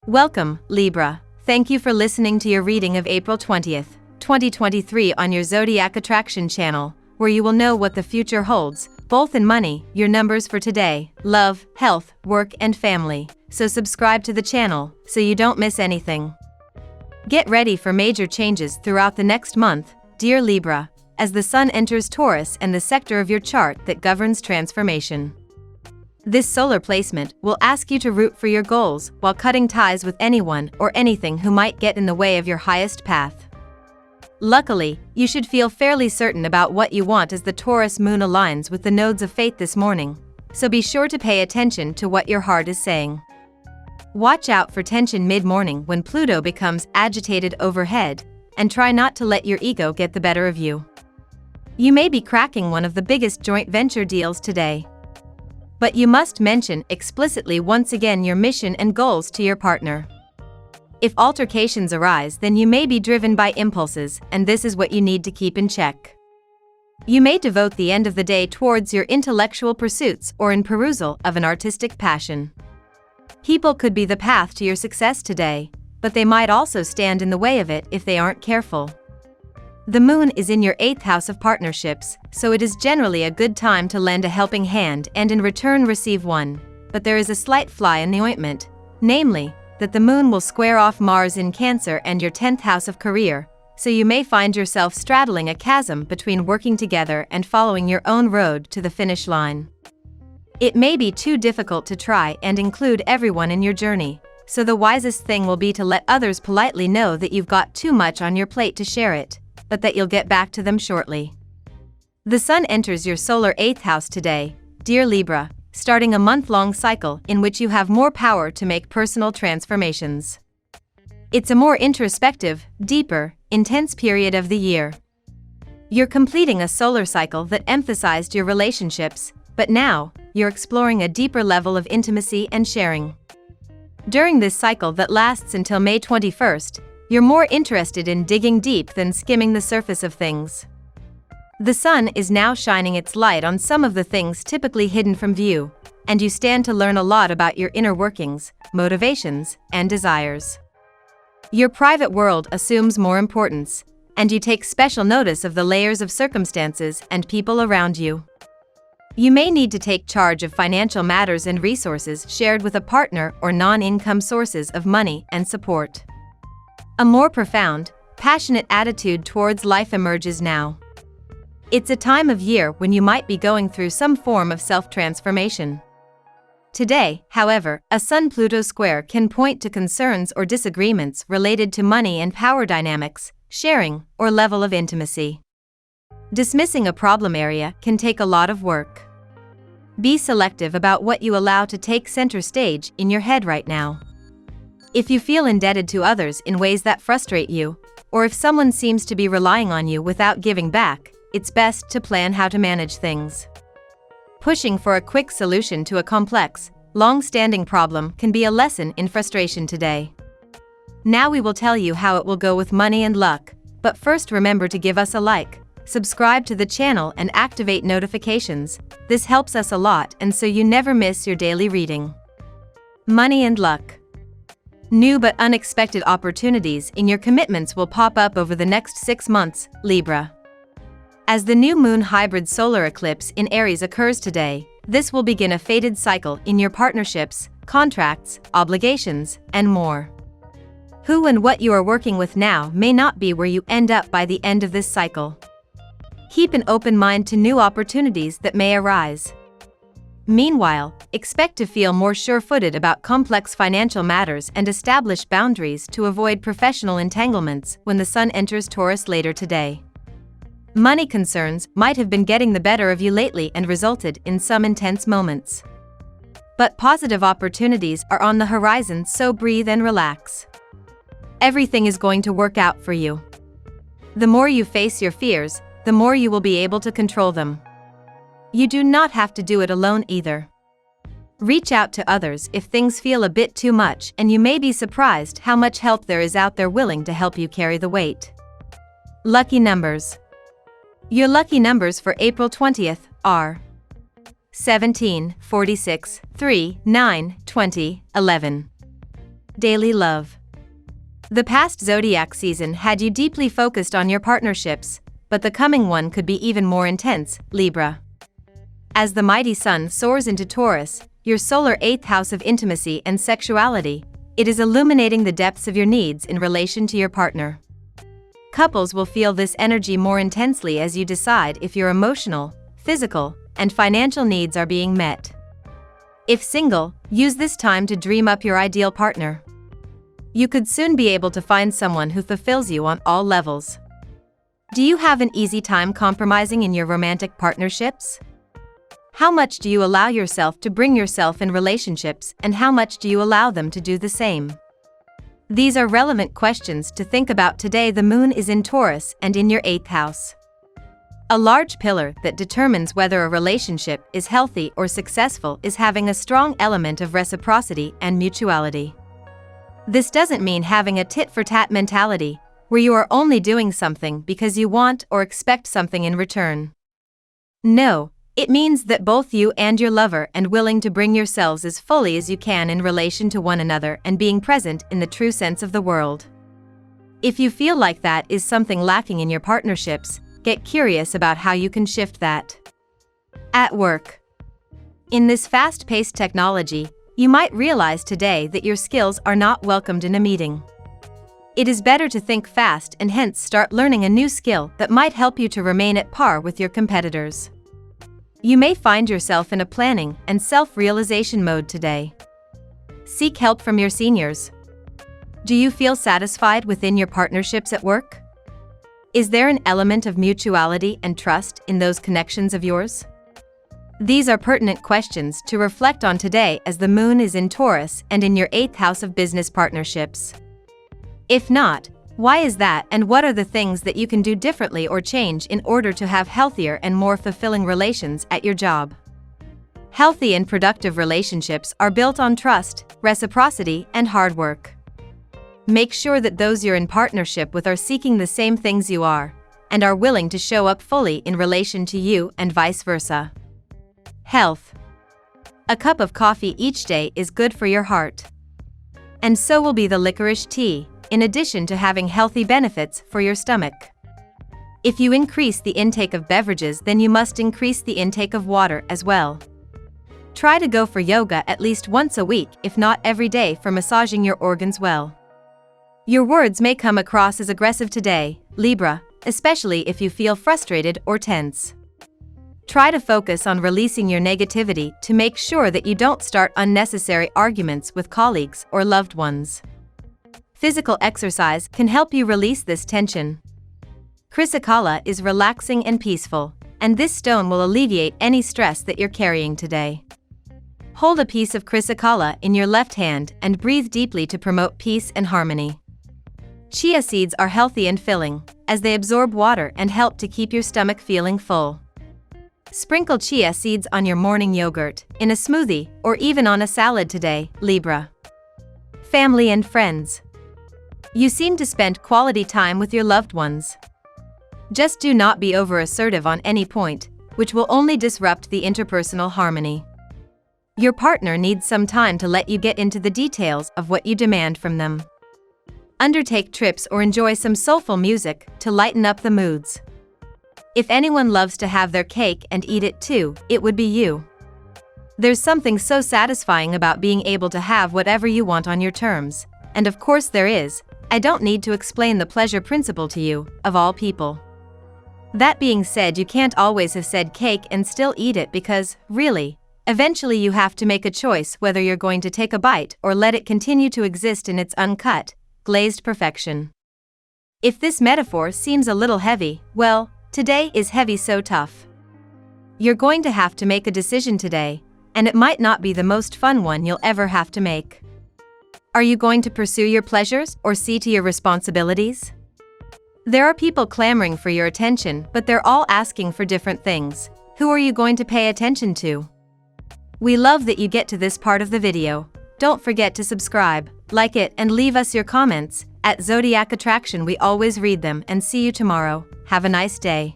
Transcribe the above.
Welcome, Libra. Thank you for listening to your reading of April 20th, 2023 on your Zodiac Attraction channel, where you will know what the future holds, both in money, your numbers for today, love, health, work and family. So subscribe to the channel, so you don't miss anything. Get ready for major changes throughout the next month, dear Libra, as the Sun enters Taurus and the sector of your chart that governs transformation. This solar placement will ask you to root for your goals while cutting ties with anyone or anything who might get in the way of your highest path. Luckily, you should feel fairly certain about what you want as the Taurus moon aligns with the nodes of fate this morning, so be sure to pay attention to what your heart is saying. Watch out for tension mid-morning when Pluto becomes agitated overhead, and try not to let your ego get the better of you. You may be cracking one of the biggest joint venture deals today. But you must mention explicitly once again your mission and goals to your partner. If altercations arise, then you may be driven by impulses, and this is what you need to keep in check. You may devote the end of the day towards your intellectual pursuits or in perusal of an artistic passion. People could be the path to your success today, but they might also stand in the way of it if they aren't careful. The moon is in your 8th house of partnerships, so it is generally a good time to lend a helping hand and in return receive one. But there is a slight fly in the ointment, namely, that the moon will square off Mars in Cancer and your 10th house of career, so you may find yourself straddling a chasm between working together and following your own road to the finish line. It may be too difficult to try and include everyone in your journey, so the wisest thing will be to let others politely know that you've got too much on your plate to share it, but that you'll get back to them shortly. The Sun enters your solar 8th house today, dear Libra, starting a month-long cycle in which you have more power to make personal transformations. It's a more introspective, deeper, intense period of the year. You're completing a solar cycle that emphasized your relationships, but now, you're exploring a deeper level of intimacy and sharing. During this cycle that lasts until May 21st, you're more interested in digging deep than skimming the surface of things. The Sun is now shining its light on some of the things typically hidden from view, and you stand to learn a lot about your inner workings, motivations, and desires. Your private world assumes more importance, and you take special notice of the layers of circumstances and people around you. You may need to take charge of financial matters and resources shared with a partner or non-income sources of money and support. A more profound, passionate attitude towards life emerges now. It's a time of year when you might be going through some form of self-transformation. Today, however, a Sun-Pluto square can point to concerns or disagreements related to money and power dynamics, sharing, or level of intimacy. Dismissing a problem area can take a lot of work. Be selective about what you allow to take center stage in your head right now. If you feel indebted to others in ways that frustrate you, or if someone seems to be relying on you without giving back, it's best to plan how to manage things. Pushing for a quick solution to a complex, long-standing problem can be a lesson in frustration today. Now we will tell you how it will go with money and luck, but first remember to give us a like, subscribe to the channel and activate notifications. This helps us a lot and so you never miss your daily reading. Money and luck. New but unexpected opportunities in your commitments will pop up over the next 6 months, Libra. As the new moon hybrid solar eclipse in Aries occurs today, this will begin a fated cycle in your partnerships, contracts, obligations, and more. Who and what you are working with now may not be where you end up by the end of this cycle. Keep an open mind to new opportunities that may arise. Meanwhile, expect to feel more sure-footed about complex financial matters and establish boundaries to avoid professional entanglements when the Sun enters Taurus later today. Money concerns might have been getting the better of you lately and resulted in some intense moments. But positive opportunities are on the horizon, so breathe and relax. Everything is going to work out for you. The more you face your fears, the more you will be able to control them. You do not have to do it alone either. Reach out to others if things feel a bit too much, and you may be surprised how much help there is out there willing to help you carry the weight. Lucky numbers. Your lucky numbers for April 20th are 17, 46, 3, 9, 20, 11. Daily love. The past zodiac season had you deeply focused on your partnerships, but the coming one could be even more intense, Libra. As the mighty sun soars into Taurus, your solar 8th house of intimacy and sexuality, it is illuminating the depths of your needs in relation to your partner. Couples will feel this energy more intensely as you decide if your emotional, physical, and financial needs are being met. If single, use this time to dream up your ideal partner. You could soon be able to find someone who fulfills you on all levels. Do you have an easy time compromising in your romantic partnerships? How much do you allow yourself to bring yourself in relationships, and how much do you allow them to do the same? These are relevant questions to think about today. The moon is in Taurus and in your 8th house. A large pillar that determines whether a relationship is healthy or successful is having a strong element of reciprocity and mutuality. This doesn't mean having a tit-for-tat mentality, where you are only doing something because you want or expect something in return. No. It means that both you and your lover are willing to bring yourselves as fully as you can in relation to one another and being present in the true sense of the word. If you feel like that is something lacking in your partnerships, get curious about how you can shift that. At work. In this fast-paced technology, you might realize today that your skills are not welcomed in a meeting. It is better to think fast and hence start learning a new skill that might help you to remain at par with your competitors. You may find yourself in a planning and self-realization mode today. Seek help from your seniors. Do you feel satisfied within your partnerships at work? Is there an element of mutuality and trust in those connections of yours? These are pertinent questions to reflect on today as the moon is in Taurus and in your 8th house of business partnerships. If not, why is that, and what are the things that you can do differently or change in order to have healthier and more fulfilling relations at your job? Healthy and productive relationships are built on trust, reciprocity, and hard work. Make sure that those you're in partnership with are seeking the same things you are, and are willing to show up fully in relation to you and vice versa. Health. A cup of coffee each day is good for your heart. And so will be the licorice tea, in addition to having healthy benefits for your stomach. If you increase the intake of beverages, then you must increase the intake of water as well. Try to go for yoga at least once a week, if not every day, for massaging your organs well. Your words may come across as aggressive today, Libra, especially if you feel frustrated or tense. Try to focus on releasing your negativity to make sure that you don't start unnecessary arguments with colleagues or loved ones. Physical exercise can help you release this tension. 𝐂𝐀𝐔𝐓 is relaxing and peaceful, and this stone will alleviate any stress that you're carrying today. Hold a piece of 𝐂𝐀𝐔𝐓 in your left hand and breathe deeply to promote peace and harmony. Chia seeds are healthy and filling, as they absorb water and help to keep your stomach feeling full. Sprinkle chia seeds on your morning yogurt, in a smoothie, or even on a salad today, Libra. Family and friends. You seem to spend quality time with your loved ones. Just do not be over-assertive on any point, which will only disrupt the interpersonal harmony. Your partner needs some time to let you get into the details of what you demand from them. Undertake trips or enjoy some soulful music to lighten up the moods. If anyone loves to have their cake and eat it too, it would be you. There's something so satisfying about being able to have whatever you want on your terms, and of course there is. I don't need to explain the pleasure principle to you, of all people. That being said, you can't always have said cake and still eat it because, really, eventually you have to make a choice whether you're going to take a bite or let it continue to exist in its uncut, glazed perfection. If this metaphor seems a little heavy, well, today is heavy so tough. You're going to have to make a decision today, and it might not be the most fun one you'll ever have to make. Are you going to pursue your pleasures or see to your responsibilities? There are people clamoring for your attention, but they're all asking for different things. Who are you going to pay attention to? We love that you get to this part of the video. Don't forget to subscribe, like it, and leave us your comments. At Zodiac Attraction, we always read them, and see you tomorrow. Have a nice day.